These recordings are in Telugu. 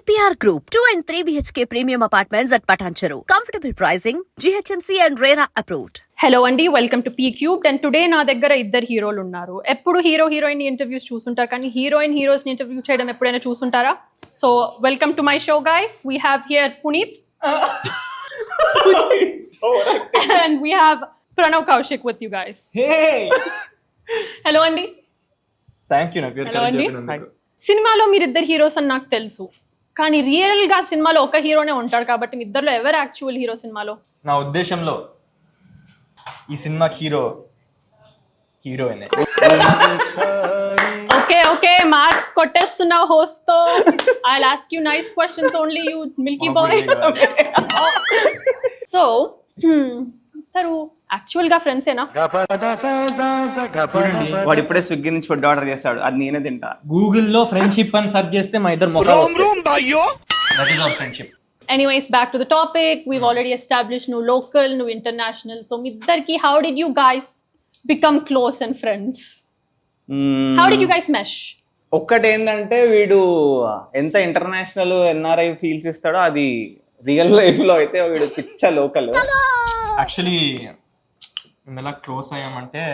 EPR Group, 2 and 3 BHK premium apartments at Patancheru. Comfortable pricing, GHMC and RERA approved. Hello అండి, welcome to P cubed. And today నా దగ్గర ఇద్దరు హీరోలు ఉన్నారు. ఎప్పుడు హీరోయిన్ ఇంటర్వ్యూస్ చూస్తుంటారు, కానీ హీరోస్ ఇంటర్వ్యూ చేయడం ఎప్పుడైనా చూస్తుంటారా? So welcome to my show guys. We have here Puneeth and we have Pranav Kaushik with you guys. Hello అండి. Thank you. హలో అండి. సినిమాలో మీరిద్దరు హీరోస్ అని నాకు తెలుసు, కానీ రియల్ గా సినిమాలో ఒక హీరోనే ఉంటాడు, కాబట్టి మీ ఇద్దరులో ఎవరు యాక్చువల్ హీరో సినిమాలో? నా ఉద్దేశంలో ఈ సినిమాకి హీరోయిన్. ఓకే మార్క్స్ కొట్టేస్తున్నావు హోస్ట్ తో. I will ask you nice questions only, you Milky bye. So ఇద్దరు యాక్చువల్ గా ఫ్రెండ్స్ ఏనా? వాడు ఇప్పుడే స్విగ్గీ నుంచి ఫుడ్ ఆర్డర్ చేస్తాడు, అది నేనే తింటా. గూగుల్లో ఫ్రెండ్షిప్ అని సెర్చ్ చేస్తే మా ఇద్దరు friendship. Anyways, back to the topic. We've already established new local, new international. So middarki, how did you guys become close and friends? How did you guys mesh? ఒక్కటి ఏంటంటే, వీడు ఎంత ఇంటర్నేషనల్ ఎన్ఆర్ఐ ఫీల్స్ ఇస్తాడో అది రియల్ లైఫ్ లో అయితే వీడు పిచ్చ లోకల్. యాక్చువల్లీ మేము ఎలా క్లోజ్ అయ్యామంటే,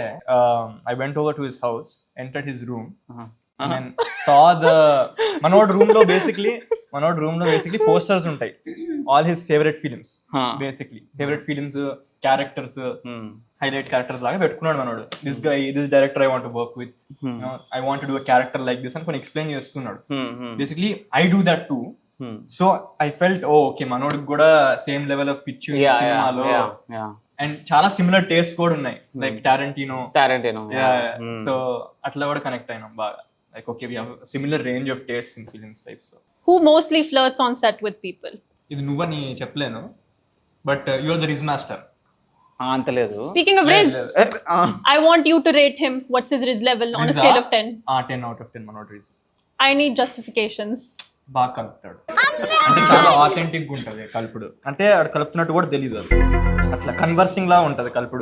I went over to his house, entered his room and saw the మనోడ్ రూమ్ లో బేసిక్లీ పోస్టర్స్ ఉంటాయి, all his favourite films. Basically favourite films, characters, highlight characters లాగా పెట్టుకున్నాడు మనోడు. This director I want to work with, I want to do a character like this అని కొన్ని ఎక్స్ప్లెయిన్ చేస్తున్నాడు. Basically I do that too. So I felt okay, మనోడికి కూడా సేమ్ లెవెల్ ఆఫ్ పిచ్ సినిమాలో, అండ్ చాలా సిమిలర్ టేస్ట్ కూడా ఉన్నాయి, లైక్ టారెంటినో. సో అట్లా కూడా కనెక్ట్ అయినాం బాగా. Like, okay, we have a similar range of tastes in films types. Who mostly flirts on set with people? ఇది నువ్వని చెప్పలేను, but you are the rizz master. అంతలేదు. Speaking of Riz, I want you to rate him. What's his Riz level on a scale of 10? 10 out of 10 మనోడు Riz. I need justifications. బాగా కలుపుతాడు, అంటే చాలా ఆథెంటిక్ గా ఉంటది కలుపుడు. అంటే ఆడు కలుపుతున్నట్టు కూడా తెలియదు, అట్లా కన్వర్సింగ్ లా ఉంటది కలుపుడు.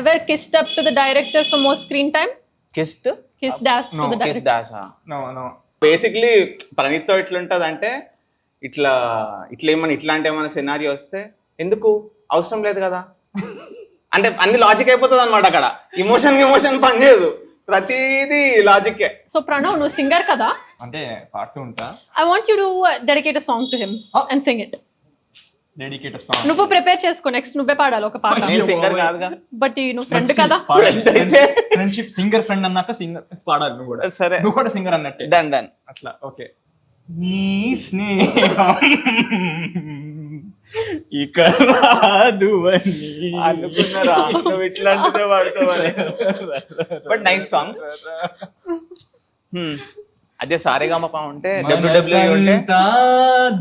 Ever kissed up to the director for more screen time? Kissed ass to the director. No. Basically Praneeth తో ఎట్లుంటది అంటే, ఇట్లాంటి ఏమైనా సినారియో వస్తే ఎందుకు అవసరం లేదు కదా అంటే అన్ని లాజిక్ అయిపోతుంది అనమాట. అక్కడ ఇమోషన్ పనిచేయదు, ప్రతిదీ లాజిక్. సో ప్రణవ్, నువ్వు సింగర్ కదా, అంటే పాడుతూ ఉంటా. I want you to dedicate a song to him and sing it. Dedicate song నువ్వు ప్రిపేర్ చేసుకో, నెక్స్ట్ నువ్వే పాడాలి ఒక పాట. నేను సింగర్ కాదుగా, బట్ నువ్వు ఫ్రెండ్ కదా. ఫ్రెండ్షిప్ సింగర్ ఫ్రెండ్ అన్నాక సింగర్ పాడాలి నువ్వు కూడా. సరే, నువ్వు కూడా సింగర్ అన్నట్టే. డన్ అట్లా ఓకే. నీ స్నేహం ఇక రాదు అని అనుకున్నారా, నువ్వు ఇట్లాంటిదే వాడుతావని. But nice song. అదే సారేగామపా ఉంటే, WWE ఉంటే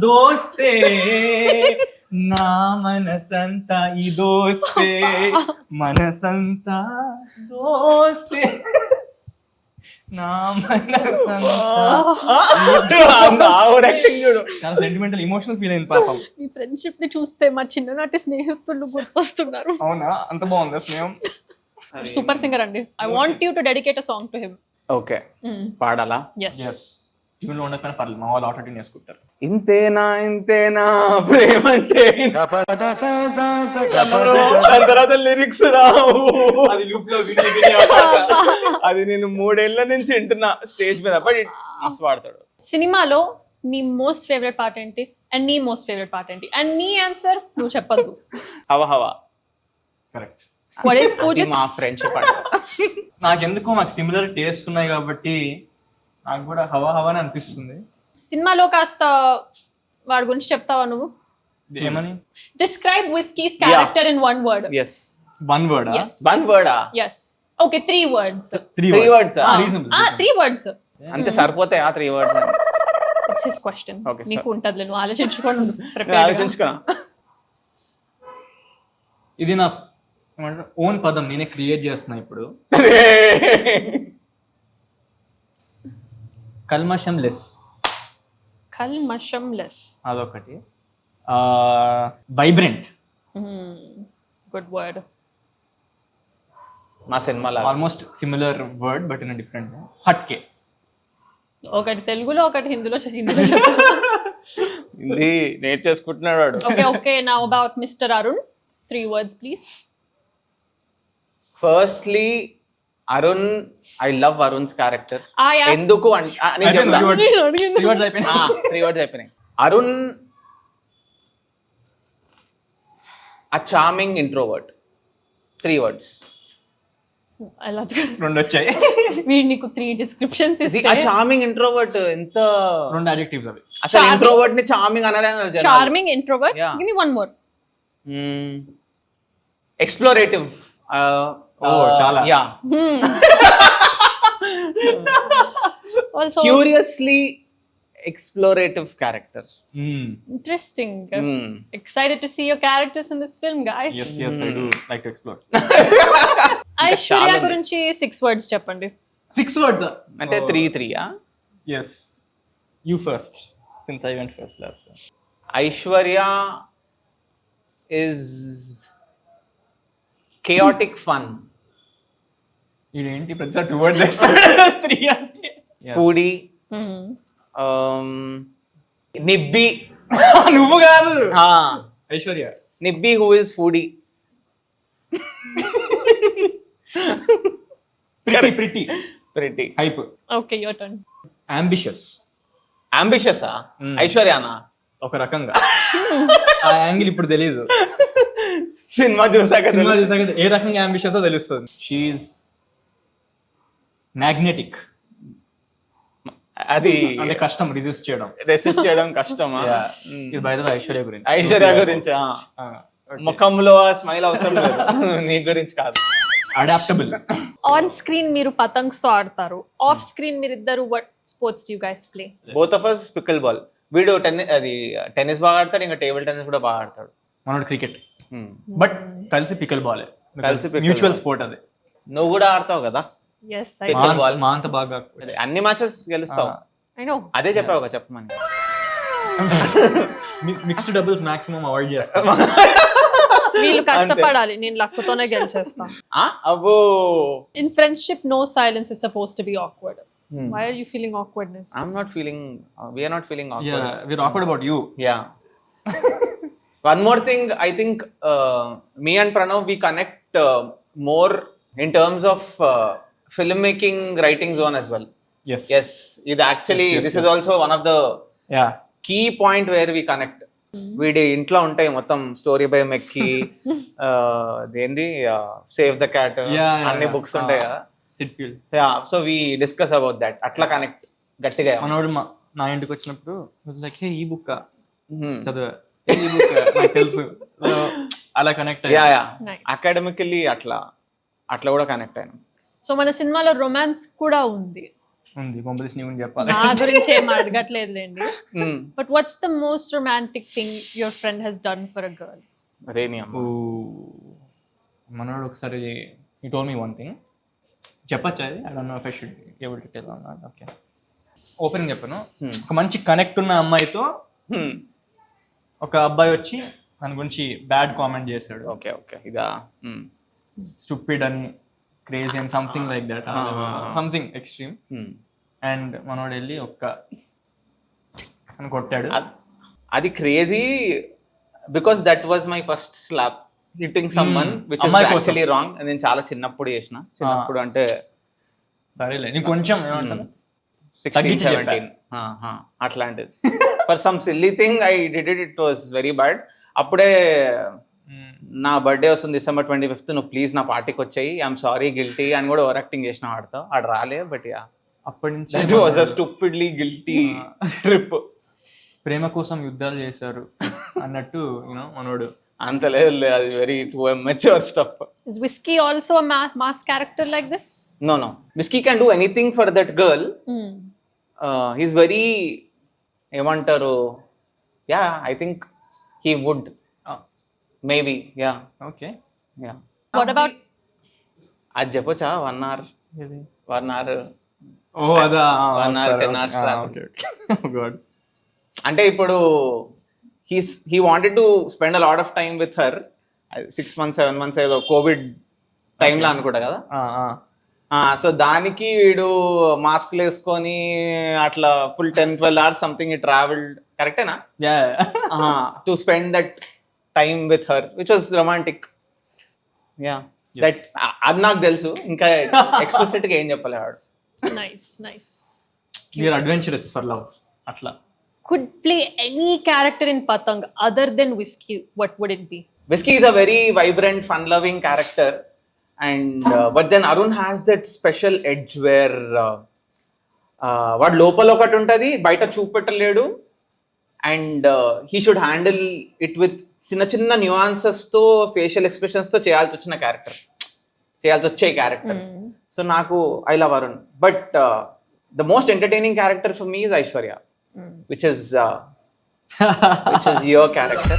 దోస్తే నా మనసంతా ఈ దోస్తే, మనసంతా దోస్తే నా మనసంతా. చాలా సెంటిమెంటల్, ఎమోషనల్ ఫీల్ అయింది పాపం. ఈ ఫ్రెండ్షిప్ ని చూస్తే మా చిన్ననాటి స్నేహితులు గుర్తొస్తున్నారు. అవునా, అంత బాగుందా స్నేహం? సూపర్ సింగర్ అండి. I want you to dedicate a song to him. Okay, పాడాలా? yes ట్యూన్లో ఉండకపోయినా పర్లేదు, మా వాళ్ళు ఆటో ట్యూన్ చేసుకుంటారు. ఇంతేనా ప్రేమ అంటే, తర్వాత లిరిక్స్ రావు. అది లూప్ లో అది నేను 3 ఏళ్ల నుంచి వింటున్నా స్టేజ్ మీద, బట్ మస్తు పాడతాడు. సినిమాలో నీ మోస్ట్ ఫేవరెట్ పార్ట్ ఏంటి అండ్ నీ మోస్ట్ ఫేవరెట్ పార్ట్ ఏంటి? అండ్ నీ ఆన్సర్ నువ్వు చెప్పద్దు. హవా కరెక్ట్. What is Pujit? మా ఫ్రెండ్షిప్. నాకెందుకో మాకు సిమిలర్ టేస్ట్ ఉన్నాయి కాబట్టి నాకు కూడా హవా అని అనిపిస్తుంది. సినిమాలో కాస్త వాడి గురించి చెప్తావా నువ్వు? ఏమని? Describe Whiskey's character in one word. Yes. One word? Yes. One word? Yes. Okay, 3 words. 3 words? Reasonable. 3 words. అంతే సరిపోతాయి ఆ 3 words. It's his question. Okay, నీకు ఉంటదిలే, నువ్వు ఆలోచించుకోండి. ఆలోచించుకున్నా. ఇది నా ఓన్ పదం, నేనే క్రియేట్ చేస్తున్నా ఇప్పుడు. కల్మషం లెస్. అదొకటి. వైబ్రెంట్. Good word. మా సినిమాలో almost similar word but in different. Hatke. ఒకటి తెలుగులో ఒకటి హిందీలో చెప్పు. ఇది నేర్చేసుకుంటున్నాడు వాడు. Okay. Now about Mr. Arun. 3 words, please. Firstly Arun, I love Arun's character. I asked. ఎందుకు నేను అయిపోయింది, చెప్తా. three words అయిపోయింది. 3 words అయిపోయినాయి. Arun a charming introvert. 3 words. I love 2 వచ్చాయి. వీడు నీకు 3 descriptions a ఇస్తే charming introvert ఎంత 2 adjectives అవి. అసలు Charming. ఇంట్రోవర్ట్ ని చార్మింగ్ అనలేను. charming introvert. Yeah. Give me one more. Explorative. చాలా. Yeah, Also curiously explorative character. interesting. Excited to see your characters in this film, guys. Yes, I do like to explore. Aishwarya చాలా గురించి 6 words చెప్పండి. 6 words. అంటే 3 Yes. You first, since I went first last time. Aishwarya is chaotic fun. ఇదేంటి ప్రతిసారి 2 words వేస్తాడు. 3 అంటే. foodie, నిబ్బి. నువ్వు కాదు, Aishwarya. Nibbi who is foodie. pretty hype. Okay, your turn. Ambitious. ambitious ఐశ్వర్యానా ఒక రకంగా. ఆ యాంగిల్ ఇప్పుడు తెలియదు, సినిమా చూసాక సినిమా చూసాక ఏ రకంగా అంబిషియస్ తెలుస్తుంది. She is magnetic. అది అంటే కష్టం రెసిస్ట్ చేయడం. రెసిస్ట్ చేయడం కష్టమా? ఇది బయట ఐశ్వర్య గురించి. ఐశ్వర్య గురించి ముఖంలో స్మైల్ అవసరం లేదు. నీ గురించి కాదు. అడాప్టబుల్. ఆన్ స్క్రీన్ మీరు పతంగ్స్ తో ఆడతారు, ఆఫ్ స్క్రీన్ మీరు ఇద్దరు what sports do you guys play? Both of us pickle ball. వీడు టెన్నిస్ బాగా ఆడతాడు, ఇంకా టేబుల్ టెన్నిస్ కూడా బాగా ఆడతాడు. మనోడు క్రికెట్, బట్ కలిసి పికల్ బాల్. కలిసి pickle మ్యూచువల్ ball. స్పోర్ట్ అది. నువ్వు కూడా ఆడతావు కదా, Yes, Pickle ball. మా అంత బాగా అదే, అన్ని మ్యాచెస్ గెలుస్తావు. I know. అదే చెప్పావు కదా, చెప్పమని. మిక్స్డ్ డబుల్స్ మాక్సిమం అవాయిడ్ చేస్తాం. వీళ్ళు కష్టపడాలి, నేను లక్కుతోనే గెలిచేస్తాను. అబ్బో. In friendship, no silence is supposed to be awkward. Why are you feeling awkwardness? I'm not feeling, we are not feeling awkward. Yeah, we're awkward about you. Yeah. One more thing, I think me and Pranav, we connect more in terms of filmmaking, writing zone as well. Yes. Yes, ఇది actually, Yes, this yes. is also one of the Yeah. key point where we connect. వీడి ఇంట్లో ఉంటాయి మొత్తం స్టోరీ బై మెక్కి, దేంది సేవ్ ద క్యాట్, అన్ని బుక్స్ ఉంటాయి కదా. Syd Field. So we discuss about that. అట్లా కనెక్ట్ గట్టిగా. మనోడు నా ఇంటికి వచ్చినప్పుడు లైక్ హే ఈ బుక్ చదువు, ఈ బుక్ నాకు తెలుసు. So, అలా connect yeah yeah, Nice. Academically అట్లా కూడా కనెక్ట్ అయినా. సో మన సినిమాలో రొమాన్స్ కూడా ఉంది. ఉంది. కొంపదీసి నీ గురించి చెప్పాలి. నా గురించి ఏం అడగట్లేదులేండి. But what's the most romantic thing your friend he's done for a girl? రేని అమ్మ. మనోడు ఒకసారి he told me one thing. చెప్పచ్చా అది? I don't know if I should be able to tell or not. Okay. Open చెప్పాను. ఒక మంచి కనెక్ట్ ఉన్న అమ్మాయితో ఒక అబ్బాయి వచ్చి దాని గురించి బ్యాడ్ కామెంట్ చేశాడు. ఓకే ఓకే, ఇదా స్టూపిడ్ అని, క్రేజీ అని, something like that, something extreme. And మనోడు వెళ్ళి ఒక్క అని కొట్టాడు. అది crazy because that was my first slap hitting someone which is అమ్మాయి కోసం. Actually wrong. నేను చాలా చిన్నప్పుడు చేసిన. చిన్నప్పుడు అంటే సరేలే, నీకు కొంచెం ఏమంటాను 16, తగ్గించి 17 అట్లాంటిది. For some silly thing I did it was very bad. అప్పుడే నా బర్త్డే వస్తుంది December 25th, నువ్వు ప్లీజ్ నా పార్టీకి వచ్చాయి, ఐఎమ్ సారీ గిల్టీ అని కూడా ఓవర్ యాక్టింగ్ చేసిన వాడితో. ఆడ రాలే, బట్ యా, అప్పటి నుంచి that was a stupidly guilty trip. ప్రేమ కోసం యుద్ధాలు చేశారు అన్నట్టు యూనో మనోడు. అంత లేదు, అది very too mature stuff. Is Whiskey also a mass character like this? No, Whiskey can do anything for that girl. He's very, ఏమంటారు, yeah, I think he would. Maybe, yeah. Okay. Yeah. What about అది చెప్పొచ్చా? 1 hour. ఓ అదా 1 hour 10 hours travel. ఓకే. ఓ గాడ్. అంటే ఇప్పుడు he wanted to spend a lot of time with her. 6 months 7 months ఏదో కోవిడ్ టైంలో అనుకుంటా కదా. సో దానికి వీడు మాస్క్లు వేసుకొని అట్లా ఫుల్ 10-12 hours సంథింగ్ ట్రావెల్డ్, కరెక్టేనా? To spend that time with her which was romantic. Yeah, that అది నాకు తెలుసు, ఇంకా ఎక్స్ప్లిసిట్ గా ఏం చెప్పలేవాడు. Nice. We are adventurous for love అట్లా. Could play any character in Patang other than Whiskey, what would it be? Whiskey is a very vibrant, fun-loving character, and but then Arun has that special edge where వాడు లోపల ఒకటి ఉంటుంది, బయట చూపెట్టలేడు, and he should handle it with చిన్న చిన్న న్యూఆన్సెస్తో, ఫేషియల్ ఎక్స్ప్రెషన్స్తో చేయాల్సి వచ్చే క్యారెక్టర్. సో నాకు I love Arun, but the most entertaining character for me is Aishwarya, which is your character.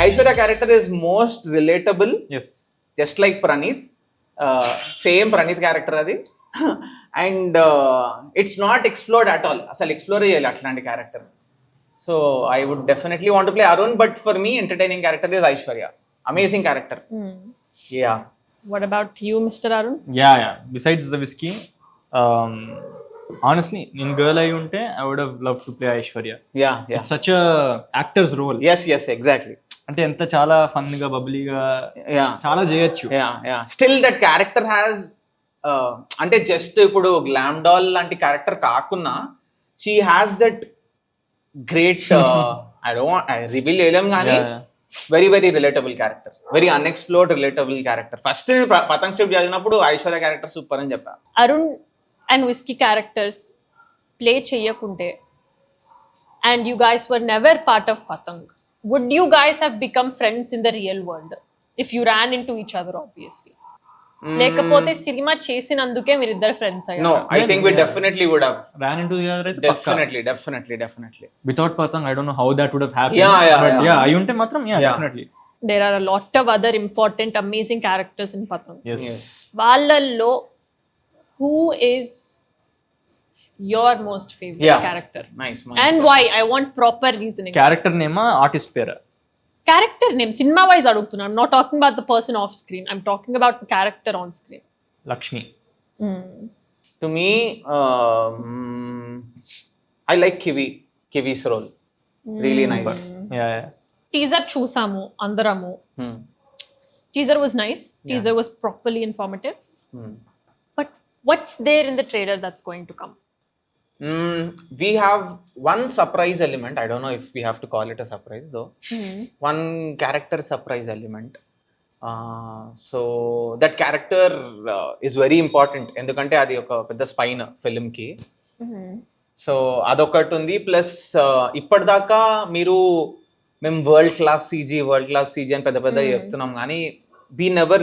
Aishwarya character is most relatable, yes, just like Praneeth. Same Praneeth character adi. And it's not explored at all. Asal explore cheyali atlanti character. So I would definitely want to play Arun, but for me entertaining character is Aishwarya. Amazing character. Yeah. What about you, Mr. Arun? Yeah. Besides the Whiskey, honestly, నేను గర్ల్ అయి ఉంటే I would have loved to play Aishwarya. Yeah. It's such a actor's role. Yes, exactly. అంటే ఎంత చాలా ఫన్ గా, బబ్లీగా, చాలా చేయొచ్చు. Yeah. Still that character has అంటే జస్ట్ ఇప్పుడు గ్లామ్ డాల్ లాంటి క్యారెక్టర్ కాకున్నా, she has that great I reveal చేయలేం కానీ very relatable character, very unexplored relatable character. First Patang script చదివినప్పుడు ఐశ్వర్య క్యారెక్టర్ సూపర్ అని చెప్పా. Arun and Whiskey characters play cheyakunte and you guys were never part of Patang, would you guys have become friends in the real world if you ran into each other, obviously? లేకపోతే సినిమా చేసినందుకే మీరు ఇద్దరు ఫ్రెండ్స్ అయ్యారు? No, I think we definitely would have ran into the other అయితే definitely without Patang I don't know how that would have happened. But అయి ఉంటే మాత్రం definitely. There are a lot of other important amazing characters in Patang. Yes. వాళ్ళల్లో who is your most favorite character? Nice. And why? I want proper reasoning. Character name, artist పేరు? Character name, cinema wise adugutunna. I'm not talking about the person off screen. I'm talking about the character on screen. Lakshmi. To me, I like Kivi's role. Really nice. Yeah. Teaser చూసాము అందరము. Teaser was nice. Teaser was properly informative. But what's there in the trailer that's going to come? We have one surprise element. I don't know if we have to call it a surprise though. One character surprise element. So that character is very important. ఎందుకంటే అది ఒక పెద్ద స్పైన్ ఫిల్మ్ కి. సో అదొకటి ఉంది. ప్లస్ ఇప్పటిదాకా మేము వరల్డ్ క్లాస్ సీజీ అని పెద్ద చెప్తున్నాం కానీ we never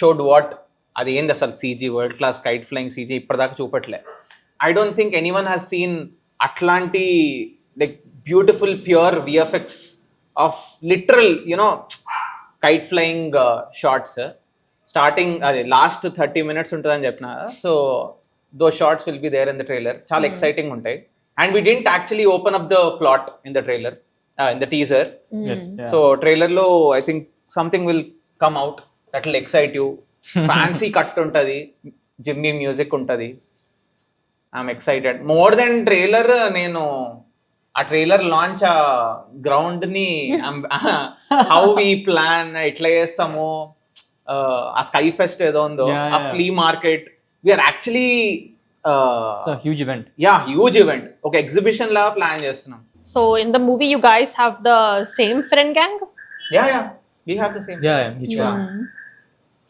showed what అది ఏంది అసలు CG, world class kite flying CG ఇప్పటిదాకా చూపట్లే. I don't think anyone has seen Atlanti, like beautiful pure VFX of literal, kite flying shots. Starting last 30 minutes untadani cheppina. So those shots will be there in the trailer. Chala exciting untai. And we didn't actually open up the plot in the trailer, in the teaser. Yes. Yeah. So trailer lo I think something will come out that will excite you. Fancy cut untadi, Jimmy music untadi. I'm excited. More than trailer, నేను ఆ ట్రైలర్ లాంచ్ ఆ గ్రౌండ్ ని హౌ వి ప్లాన్ ఎట్లా చేస్తాము, ఆ స్కై ఫెస్ట్ ఏదో ఉందో, ఆ flea market, we are actually huge event. Huge event, ఒక ఎగ్జిబిషన్ లా ప్లాన్ చేస్తున్నాం. So in the movie you guys have the same friend gang? Yeah, we have the same. Yeah, each one.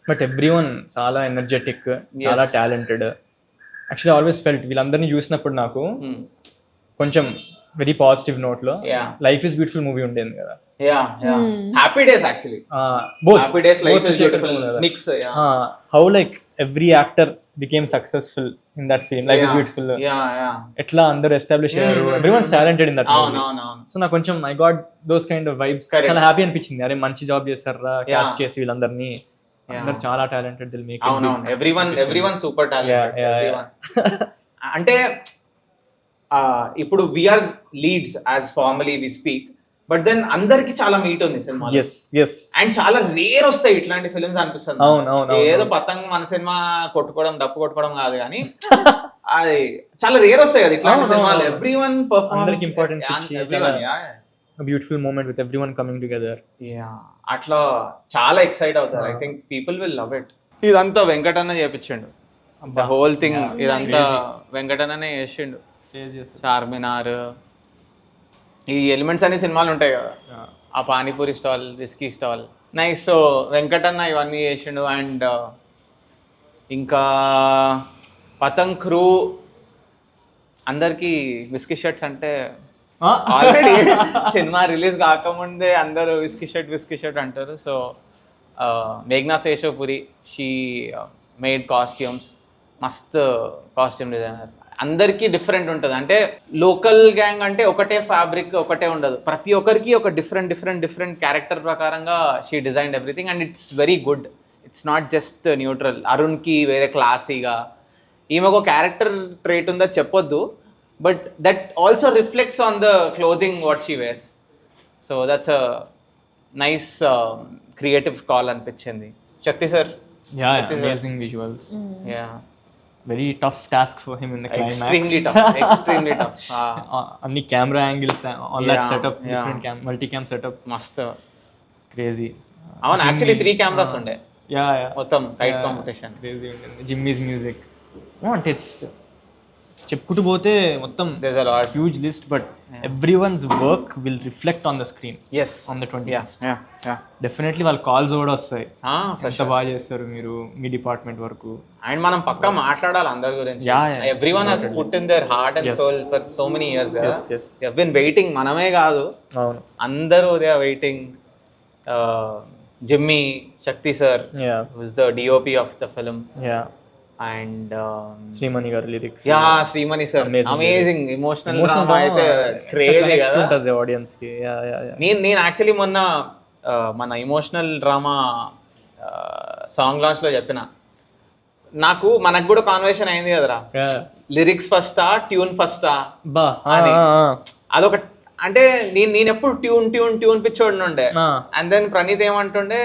But everyone చాలా ఎనర్జెటిక్, చాలా టాలెంటెడ్. యాక్చువల్లీ ఆల్వేస్ ఫెల్ట్ వీళ్ళందరినీ చూసినప్పుడు నాకు కొంచెం వెరీ పాజిటివ్ నోట్ లో లైఫ్ ఇస్ బ్యూటిఫుల్ మూవీ ఉండేది కదా. Happy days actually both happy days life is beautiful mix. How like every actor became successful in that film life is beautiful. ఎట్లా అందరూ ఎస్టాబ్లిష్ అయ్యారు, everyone talented in that movie. So నాకు కొంచెం I got those kind of vibes. చాలా హ్యాపీ అనిపించింది, అరే మంచి జాబ్ చేస్తారా కాస్ట్ చేసి వీళ్ళందరినీ, అందరు చాలా టాలెంటెడ్. దిల్ మేక్ ఎవ్రీవన్ సూపర్ టాలెంటెడ్. అంటే ఇప్పుడు we are leads as formally we speak, but then అందరికి చాలా మీట్ ఉంది సినిమా ఎస్ అండ్ చాలా రేర్ వస్తాయి ఇట్లాంటి ఫిల్మ్స్ అనిపిస్తుంది. అవును ఏదో పతంగ్ మన సినిమా కొట్టుకోవడం డప్పు కొట్టుకోవడం కాదు కానీ అది చాలా రేర్ వస్తాయి కదా ఇట్లాంటి సినిమాలు. ఎవ్రీ వన్ అందరికి importance beautiful moment with everyone coming together. అట్లా చాలా ఎక్సైట్ అవుతారు. I think people will love it. ఇదంతా వెంకటన్న చేపించిండు, ద హోల్ థింగ్ ఇదంతా వెంకటన్ననే చేసిండు. చార్మినార్ ఈ ఎలిమెంట్స్ అన్ని సినిమాలు ఉంటాయి కదా, ఆ panipuri stall, whisky stall, nice. So Venkatanna ఇవన్నీ చేసిండు. అండ్ ఇంకా పతంగ్ క్రూ అందరికి విస్కీ షర్ట్స్ అంటే ఆల్రెడీ సినిమా రిలీజ్ కాకముందే అందరూ విస్కీ షర్ట్ అంటారు. సో మేఘ్నా శేషపురి, షీ మేడ్ కాస్ట్యూమ్స్, మస్త్ కాస్ట్యూమ్ డిజైనర్. అందరికీ డిఫరెంట్ ఉంటుంది. అంటే లోకల్ గ్యాంగ్ అంటే ఒకటే ఫ్యాబ్రిక్ ఒకటే ఉండదు, ప్రతి ఒక్కరికి ఒక డిఫరెంట్ క్యారెక్టర్ ప్రకారంగా she designed everything and it's very good. It's not just neutral. అరుణ్కి వేరే క్లాసీగా, ఈమెకు ఒక క్యారెక్టర్ ట్రేట్ ఉందో చెప్పొద్దు, but that also reflects on the clothing what she wears. So that's a nice creative call అనిపించింది. Shakti sir, amazing visuals, very tough task for him in the climax. extremely tough. Any camera angles, all that setup, different multicam setup, mast crazy. avun actually 3 cameras unde. Yeah మొత్తం kite competition crazy unde. Jimmy's music, what it's చెప్పుకుంటూ పోతే మొత్తం there's a lot, huge list, but everyone's work will reflect on the screen. Yes, on the 20th. yeah definitely వాళ్ళ కాల్స్ కూడా వస్తాయి. ఎంత బాగా చేస్తారు మీరు మీ డిపార్ట్మెంట్ వరకు. అండ్ మనం పక్కా మాట్లాడాలి అందరి గురించి. Everyone has put in their heart and soul for so many years. They have been waiting. మనమే కాదు, అవును, అందరూ they are waiting. Jimmy, Shakti sir who is the DOP of the film, and Srimani గారి lyrics. Srimani sir amazing emotional drama అయితే క్రేజీ కదా ఉంటది ఆడియన్స్ కి. నేను యాక్చువల్లీ మొన్న మన ఎమోషనల్ డ్రామా సాంగ్ లాంచ్ లో చెప్పిన, మనకు కూడా కాన్వర్సేషన్ అయింది కదరా, లిరిక్స్ ఫస్టా ట్యూన్ ఫస్టా అని. అదొక అంటే నేను ఎప్పుడు ట్యూన్ పిచ్చోడి ఉండే. అండ్ దెన్ ప్రణీత్ ఏమంటుండే,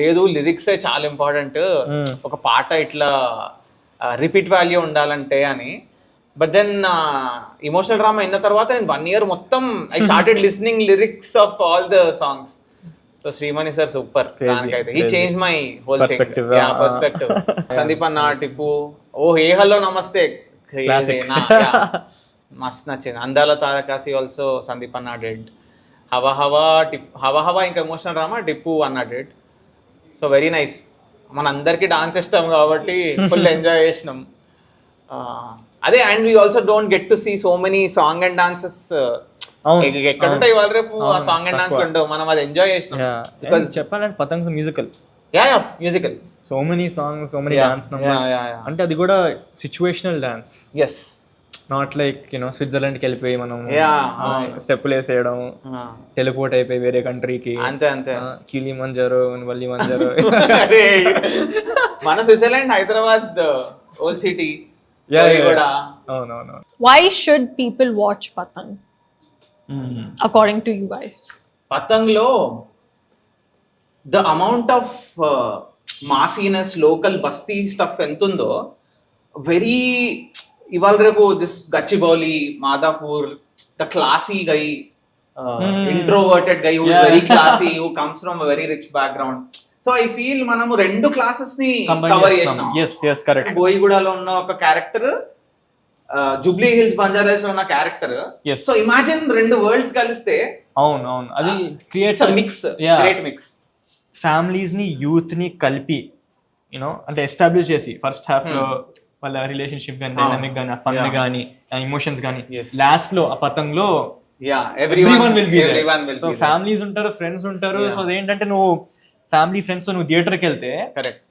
లేదు లిరిక్స్ చాలా ఇంపార్టెంట్, ఒక పాట ఇట్లా రిపీట్ వాల్యూ ఉండాలంటే అని. బట్ దెన్ ఎమోషనల్ డ్రామా అయిన తర్వాత నేను 1 year మొత్తం I started listening lyrics of all the songs. So Shreemani sir super. He change my whole perspective. Sandeep అన్న, టిప్పు, ఏ హలో నమస్తే, మస్త్ నచ్చింది. అందాల తారకాసి ఆల్సో సందీప్ అన్న డెడ్. హవా ఇంకా ఎమోషనల్ డ్రామా టిప్పు అన్న డెడ్. So very nice. మన అందరికి డాన్స్ ఇష్టం కాబట్టి ఫుల్ ఎంజాయ్ చేసినాం. అదే, and we also don't get to see so many song and dances. ఎక్కడ ఉంటాయి ఇవాళ రేపు ఆ సాంగ్ అండ్ డాన్స్ ఉండవు. మనం అది ఎంజాయ్ చేసినాం. బికాజ్ చెప్పాలంటే Patang musical, musical, so many songs, so many dance numbers. అంటే అది కూడా situational dance, yes, not like స్విట్జర్లాండ్కి వెళ్ళిపోయి మనం స్టెప్పులు వేసేయడం, టెలిపోర్ట్ అయిపోయి వేరే కంట్రీకి, అంతే కిలి మంజారో వల్లి మంజారో. మన స్విట్జర్లాండ్ హైదరాబాద్ ఓల్డ్ సిటీ. అవునవును. Why should people watch Patang according to you guys? పతంగ్ లో ద అమౌంట్ ఆఫ్ మాసీనెస్, లోకల్ బస్తీ స్టఫ్ ఎంత ఉందో, వెరీ ఇవాళ రేపు this Gachibowli, Madhapur, the classy guy, introverted guy who is very classy, who comes from a very rich background. So I feel మనము 2 క్లాసెస్ ని కవర్ చేసినాం. బోయిగూడలో ఉన్న ఒక క్యారెక్టర్, జూబ్లీ హిల్స్, బంజారాస్ లో ఉన్న క్యారెక్టర్. సో ఇమాజిన్ 2 వరల్డ్స్ కలిస్తే. అవును, అది creates mix, great mix. Families ని, యూత్ ని కలిపి అంటే ఎస్టాబ్లిష్ చేసి ఫస్ట్ హాఫ్ లో వాళ్ళ రిలేషన్షిప్ గానీ, డైనామిక్ గానీ, ఫన్ గానీ, ఎమోషన్స్ గానీ, లాస్ట్ లో ఆ పతంగ్ లో everyone will be there. So families ఉంటారు, ఫ్రెండ్స్ ఉంటారు. సో అదేంటంటే నువ్వు ఫ్యామిలీ ఫ్రెండ్స్ తో నువ్వు థియేటర్కి వెళ్తే, కరెక్ట్,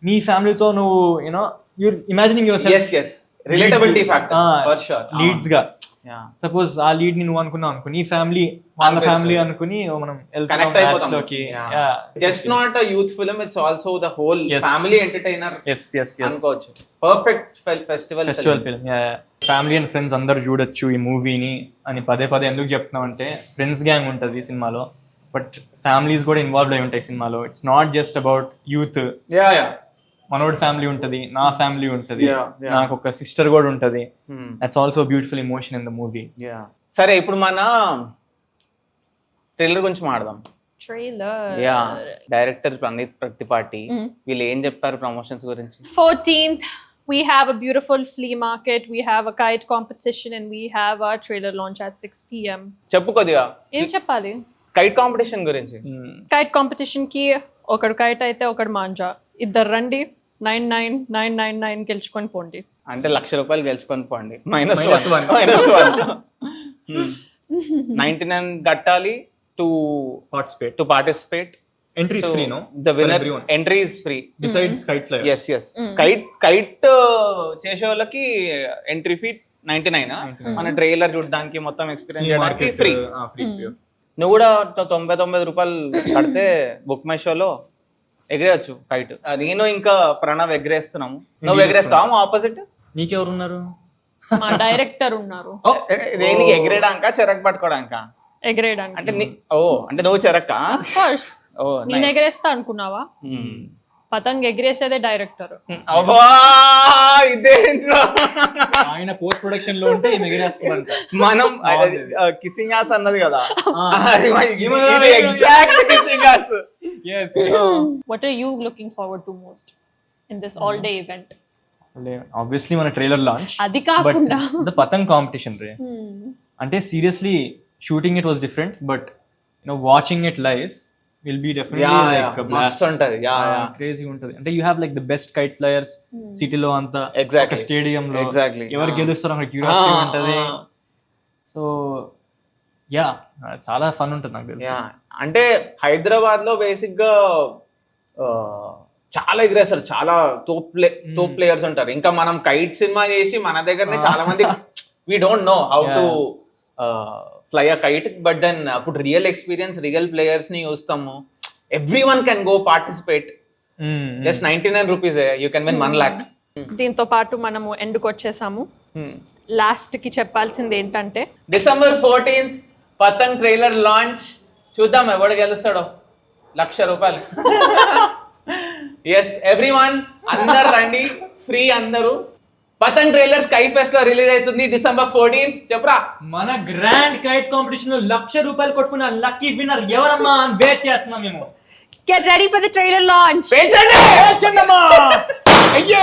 మీ ఫ్యామిలీతో నువ్వు you're imagining yourself. Relatability factor for sure. Leads గా సపోజ్ ఆ లీడ్ ని నువ్వు అనుకున్నావు అనుకుని ఈ ఫ్యామిలీ వాళ్ళ అనిపిస్తుంది. ఫ్యామిలీ అనుకుని మనం కనెక్ట్ అయిపోతాం లోకి just not a youth film, it's also the whole Yes. Family entertainer అనుకోవచ్చు. Perfect festival film family and friends అందరు చూడొచ్చు ఈ మూవీని అని పదే పదే ఎందుకు చెప్తున్నాం అంటే ఫ్రెండ్స్ గ్యాంగ్ ఉంటుంది ఈ సినిమాలో, బట్ ఫ్యామిలీస్ కూడా ఇన్వాల్వ్ అయి ఉంటాయి సినిమాలో. It's not just about youth. మనోడ్ ఫ్యామిలీ ఉంటది, నా ఫ్యామిలీ ఉంటది, నాకు ఒక సిస్టర్ కూడా ఉంటది. That's also beautiful emotion in the movie. సరే ఇప్పుడు మన ట్రైలర్ గురించి మాట్లాడదాం. ట్రైలర్ డైరెక్టర్ ప్రణీత్ ప్రతిపాటి వీళ్ళు ఏం చెప్పారు ప్రమోషన్స్ గురించి? 14th we have a beautiful flea market, we have a kite competition, and we have our trailer launch at 6 p.m. చెప్పు కొద్దిగా ఏం చెప్పాలి? కైట్ కాంపిటీషన్ గురించి. కైట్ కాంపిటీషన్ కి ఒకడు కైట్ అయితే ఒకడు మాంజా, ఇద్దరు రండి 99,999 గెలుచుకొని పోండి. అంటే ₹1,00,000 గెలుచుకొని పోండి. -1 99 కట్టాలి to participate. Entry free, no? The winner entry is free besides kite flyers. yes kite చేసే వాళ్ళకి ఎంట్రీ ఫీ 99. మన ట్రైలర్ చూడడానికి మొత్తం ఎక్స్పీరియన్స్ చేయడానికి ఫ్రీ. నువ్వు కూడా ₹99 కడితే బుక్ మై షోలో ఎగిరేయచ్చు కైట్. నేను ఇంకా ప్రణవ్ ఎగిరేస్తున్నాము. నువ్వు ఎగిరేస్తావు ఆపోజిట్? నీకెవరున్నారు? మా డైరెక్టర్ ఉన్నారు. దేనికి ఎగిరేయడానికా చెరక్ పట్టుకోవడానికా? ఎగరేయడానికి. అంటే అంటే నువ్వు చెరక్కా? Of course. నేను ఎగరేస్తా అనుకున్నావా? పతంగ్ ఎగిరేసేదే డైరెక్టర్. అబ్బా ఇదేంట్రా, ఆయన పోస్ట్ ప్రొడక్షన్ లో ఉంటే ఎగిరేస్తామంట. మనం కిసింగ్ ఆస్ అన్నది కదా, exact kissing ass. What are you looking forward to most in this all day event? Obviously మన ట్రైలర్ లాంచ్, అది కాకుండా ద పతంగ్ కాంపిటీషన్ రే. అంటే seriously shooting it was different, but watching it live will be definitely like a blast. ఉంటది. క్రేజీ ఉంటది. అంటే you have like the best kite flyers సిటీలో అంతా, Exactly. స్టేడియం లో Exactly. ఎవరు గెలుస్తారో అక్కడ క్యూరియాసిటీ ఉంటది. సో యా చాలా ఫన్ ఉంటుంది నాకు తెలిసి. అంటే హైదరాబాద్ లో బేసిక్ గా చాలా ఎగిరేస్తారు, చాలా తోప్ ప్లేయర్స్ ఉంటారు. ఇంకా మనం కైట్ సినిమా చేసి మన దగ్గరనే చాలా మంది we don't know how to fly a kite, but then అప్పుడు రియల్ ఎక్స్పీరియన్స్ రియల్ ప్లేయర్స్ ని చూస్తాము. Everyone can go participate. Just ₹99 you can win 1 lakh. దీంతో పాటు మనము ఎండ్కి వచ్చేసాము. లాస్ట్ కి చెప్పాల్సింది ఏంటంటే December 14th పతంగ్ ట్రైలర్ లాంచ్. చూద్దాం ఎవడు గెలుస్తాడో. ₹1,00,000. ఎస్ ఎవ్రీవన్, అందరు రండి, ఫ్రీ అందరూ. పతంగ్ ట్రైలర్ స్కై ఫెస్ట్ లో రిలీజ్ అవుతుంది December 14th. చెప్పరా, మన గ్రాండ్ కైట్ కాంపిటీషన్ లో ₹1,00,000 కొట్టుకున్న లక్కీ విన్నర్ ఎవరమ్మా అని వెయిట్ చేస్తున్నాం మేము. get ready for the trailer launch. పెంచండి. అయ్యే